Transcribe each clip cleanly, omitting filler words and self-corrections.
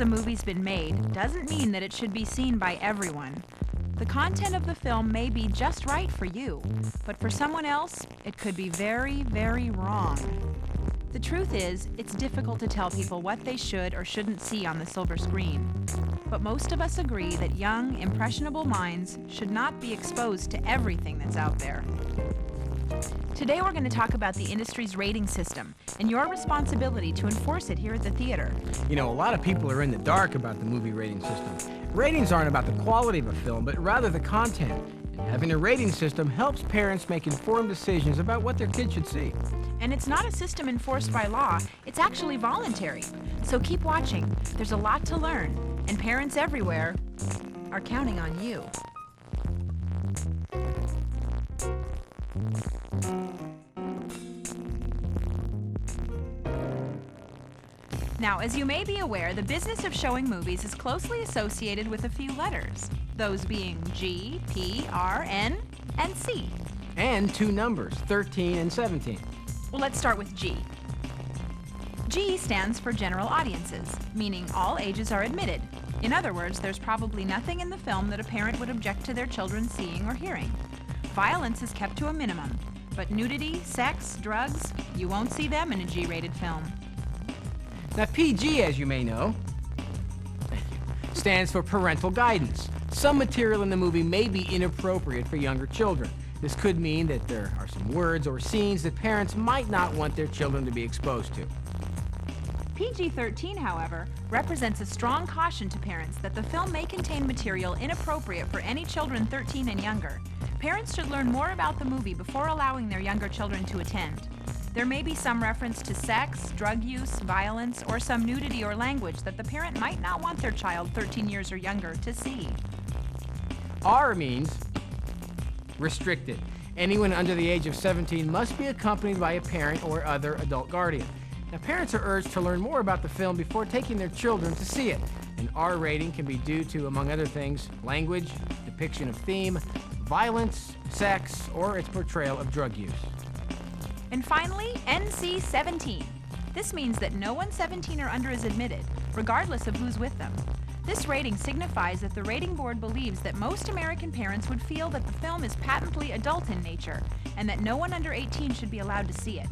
because a movie's been made doesn't mean that it should be seen by everyone. The content of the film may be just right for you, but for someone else, it could be very, very wrong. The truth is, it's difficult to tell people what they should or shouldn't see on the silver screen. But most of us agree that young, impressionable minds should not be exposed to everything that's out there. Today we're going to talk about the industry's rating system and your responsibility to enforce it here at the theater. You know, a lot of people are in the dark about the movie rating system. Ratings aren't about the quality of a film, but rather the content. And having a rating system helps parents make informed decisions about what their kids should see. And it's not a system enforced by law, it's actually voluntary. So keep watching. There's a lot to learn, and parents everywhere are counting on you. Now, as you may be aware, the business of showing movies is closely associated with a few letters, those being G, P, R, N, and C. And two numbers, 13 and 17. Well, let's start with G. G stands for general audiences, meaning all ages are admitted. In other words, there's probably nothing in the film that a parent would object to their children seeing or hearing. Violence is kept to a minimum, but nudity, sex, drugs, you won't see them in a G-rated film. Now, PG, as you may know, stands for parental guidance. Some material in the movie may be inappropriate for younger children. This could mean that there are some words or scenes that parents might not want their children to be exposed to. PG-13, however, represents a strong caution to parents that the film may contain material inappropriate for any children 13 and younger. Parents should learn more about the movie before allowing their younger children to attend. There may be some reference to sex, drug use, violence, or some nudity or language that the parent might not want their child 13 years or younger to see. R means restricted. Anyone under the age of 17 must be accompanied by a parent or other adult guardian. Now, parents are urged to learn more about the film before taking their children to see it. An R rating can be due to, among other things, language, depiction of theme, violence, sex, or its portrayal of drug use. And finally, NC-17. This means that no one 17 or under is admitted, regardless of who's with them. This rating signifies that the rating board believes that most American parents would feel that the film is patently adult in nature, and that no one under 18 should be allowed to see it.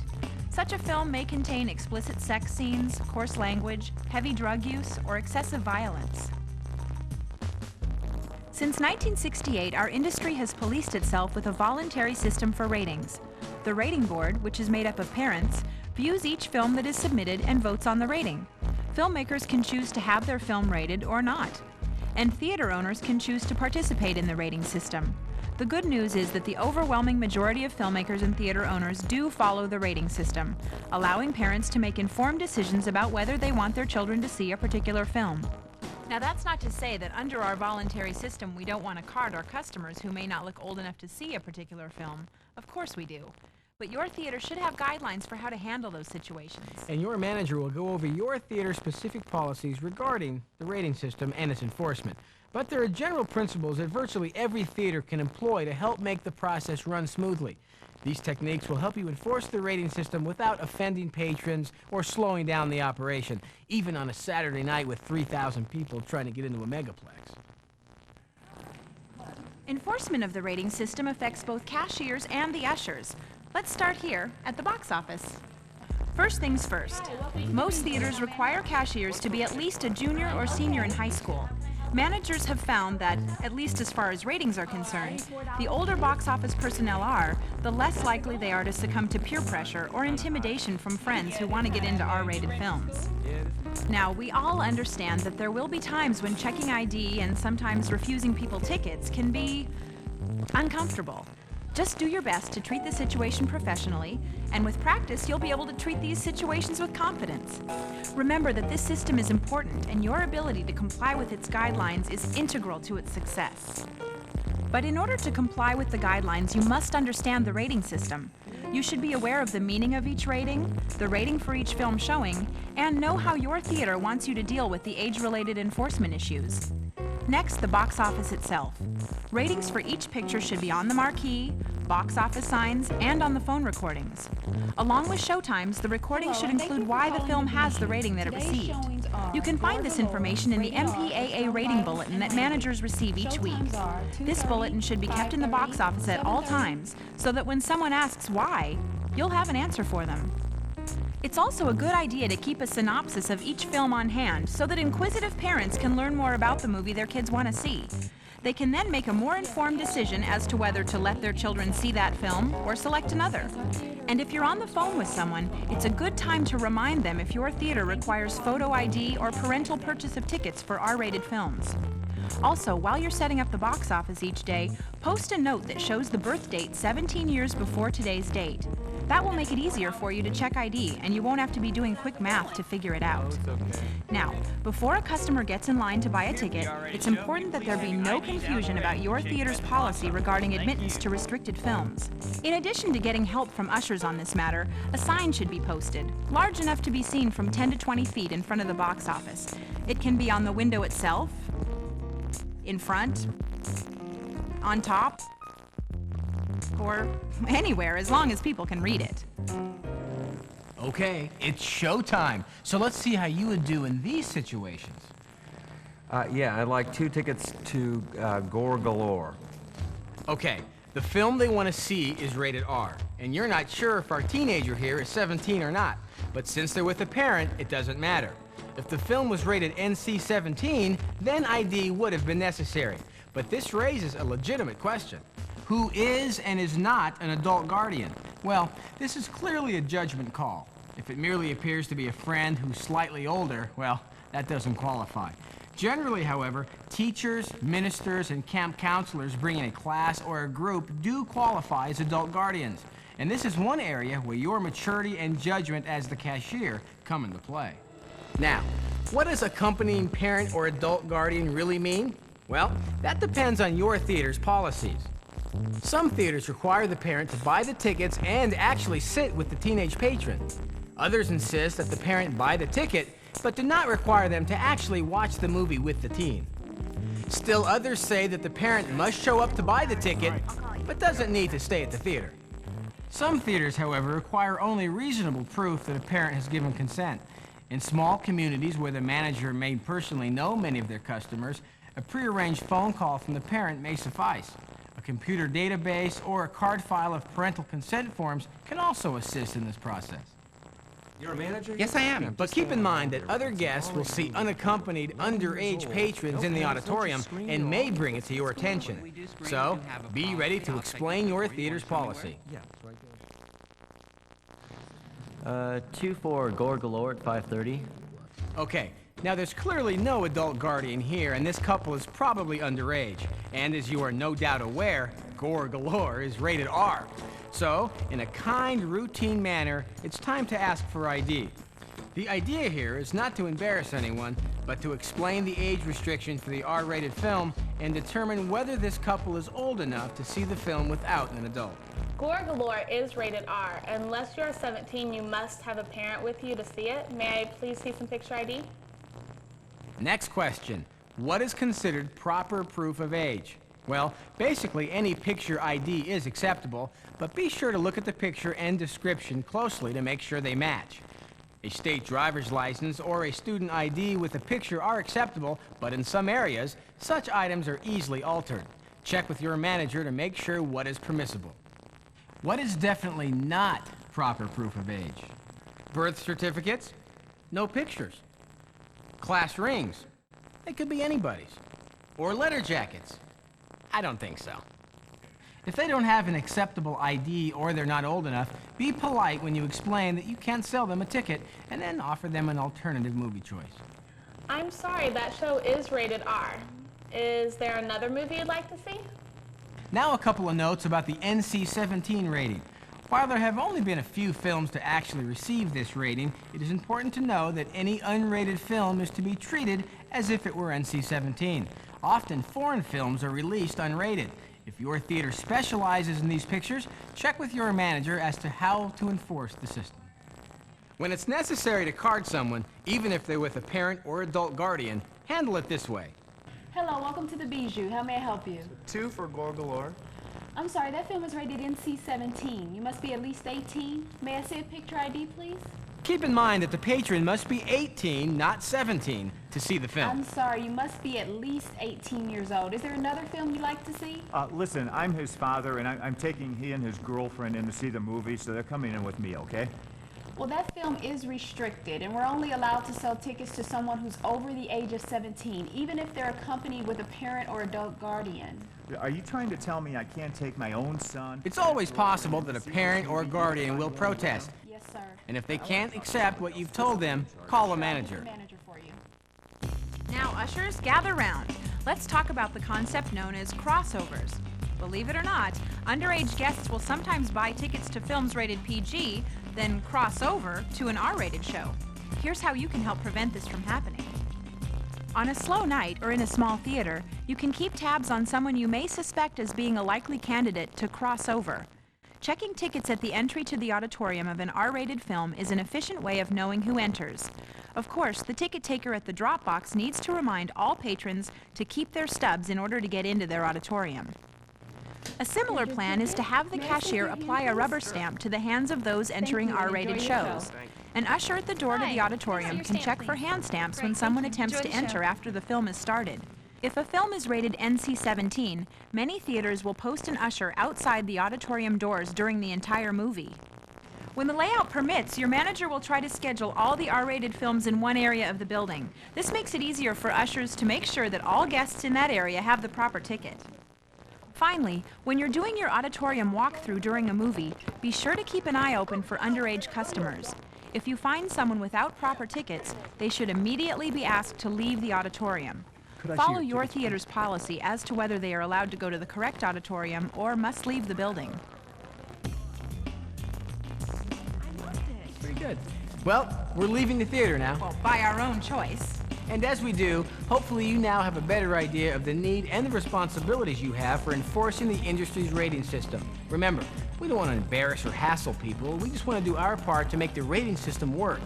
Such a film may contain explicit sex scenes, coarse language, heavy drug use, or excessive violence. Since 1968, our industry has policed itself with a voluntary system for ratings. The rating board, which is made up of parents, views each film that is submitted and votes on the rating. Filmmakers can choose to have their film rated or not. And theater owners can choose to participate in the rating system. The good news is that the overwhelming majority of filmmakers and theater owners do follow the rating system, allowing parents to make informed decisions about whether they want their children to see a particular film. Now, that's not to say that under our voluntary system we don't want to card our customers who may not look old enough to see a particular film. Of course we do. But your theater should have guidelines for how to handle those situations. And your manager will go over your theater-specific policies regarding the rating system and its enforcement. But there are general principles that virtually every theater can employ to help make the process run smoothly. These techniques will help you enforce the rating system without offending patrons or slowing down the operation, even on a Saturday night with 3,000 people trying to get into a megaplex. Enforcement of the rating system affects both cashiers and the ushers. Let's start here at the box office. First things first, most theaters require cashiers to be at least a junior or senior in high school. Managers have found that, at least as far as ratings are concerned, the older box office personnel are, the less likely they are to succumb to peer pressure or intimidation from friends who want to get into R-rated films. Now, we all understand that there will be times when checking ID and sometimes refusing people tickets can be uncomfortable. Just do your best to treat the situation professionally, and with practice, you'll be able to treat these situations with confidence. Remember that this system is important, and your ability to comply with its guidelines is integral to its success. But in order to comply with the guidelines, you must understand the rating system. You should be aware of the meaning of each rating, the rating for each film showing, and know how your theater wants you to deal with the age-related enforcement issues. Next, the box office itself. Ratings for each picture should be on the marquee, box office signs and on the phone recordings. Along with showtimes, the recording should include why the film has the rating that it received. You can find this information in the MPAA rating bulletin that managers receive each week. This bulletin should be kept in the box office at all times, so that when someone asks why, you'll have an answer for them. It's also a good idea to keep a synopsis of each film on hand so that inquisitive parents can learn more about the movie their kids want to see. They can then make a more informed decision as to whether to let their children see that film or select another. And if you're on the phone with someone, it's a good time to remind them if your theater requires photo ID or parental purchase of tickets for R-rated films. Also, while you're setting up the box office each day, post a note that shows the birth date 17 years before today's date. That will make it easier for you to check ID, and you won't have to be doing quick math to figure it out. Now, before a customer gets in line to buy a ticket, it's important that there be no confusion about your theater's policy regarding admittance to restricted films. In addition to getting help from ushers on this matter, a sign should be posted, large enough to be seen from 10 to 20 feet in front of the box office. It can be on the window itself, in front, on top, or anywhere, as long as people can read it. Okay, it's showtime. So let's see how you would do in these situations. Yeah, I'd like 2 tickets to Gore Galore. Okay, the film they want to see is rated R, and you're not sure if our teenager here is 17 or not. But since they're with a parent, it doesn't matter. If the film was rated NC-17, then ID would have been necessary. But this raises a legitimate question. Who is and is not an adult guardian? Well, this is clearly a judgment call. If it merely appears to be a friend who's slightly older, well, that doesn't qualify. Generally, however, teachers, ministers, and camp counselors bringing a class or a group do qualify as adult guardians. And this is one area where your maturity and judgment as the cashier come into play. Now, what does accompanying parent or adult guardian really mean? Well, that depends on your theater's policies. Some theaters require the parent to buy the tickets and actually sit with the teenage patron. Others insist that the parent buy the ticket, but do not require them to actually watch the movie with the teen. Still others say that the parent must show up to buy the ticket, but doesn't need to stay at the theater. Some theaters, however, require only reasonable proof that a parent has given consent. In small communities where the manager may personally know many of their customers, a prearranged phone call from the parent may suffice. A computer database or a card file of parental consent forms can also assist in this process. You're a manager? Yes, I am. But keep in mind that other guests will see unaccompanied underage patrons in the auditorium and may bring it to your attention. So, be ready to explain your theater's policy. 2 for Gore Galore at 5:30. Okay, now there's clearly no adult guardian here, and this couple is probably underage. And as you are no doubt aware, Gore Galore is rated R. So, in a kind, routine manner, it's time to ask for ID. The idea here is not to embarrass anyone, but to explain the age restriction for the R-rated film and determine whether this couple is old enough to see the film without an adult. Gore Galore is rated R. Unless you're 17, you must have a parent with you to see it. May I please see some picture ID? Next question. What is considered proper proof of age? Well, basically any picture ID is acceptable, but be sure to look at the picture and description closely to make sure they match. A state driver's license or a student ID with a picture are acceptable, but in some areas, such items are easily altered. Check with your manager to make sure what is permissible. What is definitely not proper proof of age? Birth certificates? No pictures. Class rings? They could be anybody's. Or letter jackets? I don't think so. If they don't have an acceptable ID or they're not old enough, be polite when you explain that you can't sell them a ticket and then offer them an alternative movie choice. I'm sorry, that show is rated R. Is there another movie you'd like to see? Now a couple of notes about the NC-17 rating. While there have only been a few films to actually receive this rating, it is important to know that any unrated film is to be treated as if it were NC-17. Often foreign films are released unrated. If your theater specializes in these pictures, check with your manager as to how to enforce the system. When it's necessary to card someone, even if they're with a parent or adult guardian, handle it this way. Hello, welcome to the Bijou. How may I help you? 2 for Gore Galore. I'm sorry, that film is rated NC-17. You must be at least 18. May I see a picture ID, please? Keep in mind that the patron must be 18, not 17, to see the film. I'm sorry, you must be at least 18 years old. Is there another film you'd like to see? Listen, I'm his father, and I'm taking he and his girlfriend in to see the movie, so they're coming in with me, okay? Well, that film is restricted, and we're only allowed to sell tickets to someone who's over the age of 17, even if they're accompanied with a parent or adult guardian. Are you trying to tell me I can't take my own son? It's always possible that a parent or a guardian will protest. Yes, sir. And if they can't accept what you've told them, call a manager. Manager for you. Now, ushers, gather round. Let's talk about the concept known as crossovers. Believe it or not, underage guests will sometimes buy tickets to films rated PG, then cross over to an R-rated show. Here's how you can help prevent this from happening. On a slow night or in a small theater, you can keep tabs on someone you may suspect as being a likely candidate to cross over. Checking tickets at the entry to the auditorium of an R-rated film is an efficient way of knowing who enters. Of course, the ticket taker at the drop box needs to remind all patrons to keep their stubs in order to get into their auditorium. A similar plan is to have the cashier apply a rubber stamp to the hands of those entering R-rated shows. An usher at the door to the auditorium can check for hand stamps when someone attempts to enter after the film has started. If a film is rated NC-17, many theaters will post an usher outside the auditorium doors during the entire movie. When the layout permits, your manager will try to schedule all the R-rated films in one area of the building. This makes it easier for ushers to make sure that all guests in that area have the proper ticket. Finally, when you're doing your auditorium walkthrough during a movie, be sure to keep an eye open for underage customers. If you find someone without proper tickets, they should immediately be asked to leave the auditorium. Follow your theater's policy as to whether they are allowed to go to the correct auditorium or must leave the building. I loved it. Pretty good. Well, we're leaving the theater now. Well, by our own choice. And as we do, hopefully you now have a better idea of the need and the responsibilities you have for enforcing the industry's rating system. Remember, we don't want to embarrass or hassle people. We just want to do our part to make the rating system work.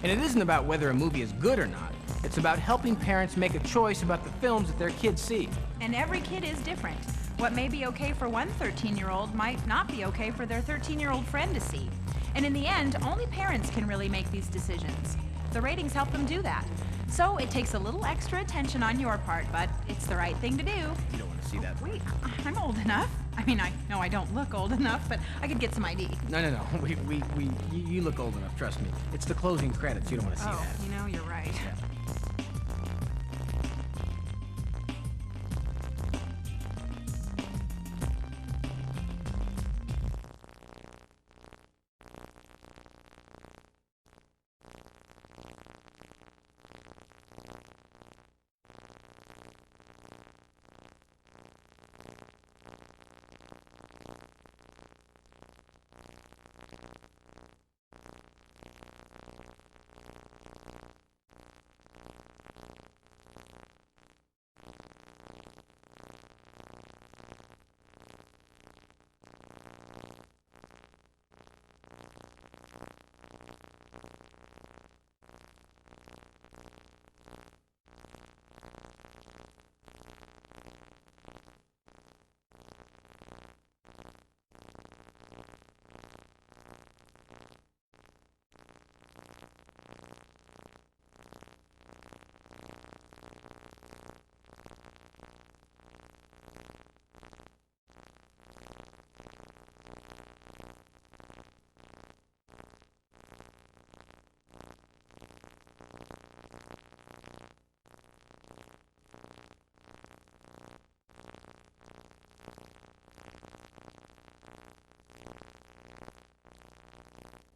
And it isn't about whether a movie is good or not. It's about helping parents make a choice about the films that their kids see. And every kid is different. What may be okay for one 13-year-old might not be okay for their 13-year-old friend to see. And in the end, only parents can really make these decisions. The ratings help them do that. So it takes a little extra attention on your part, but it's the right thing to do. You don't want to see that. Wait, I'm old enough. I mean, I know I don't look old enough, but I could get some ID. No. You look old enough, trust me. It's the closing credits. You don't want to see that. You know, you're right. Yeah.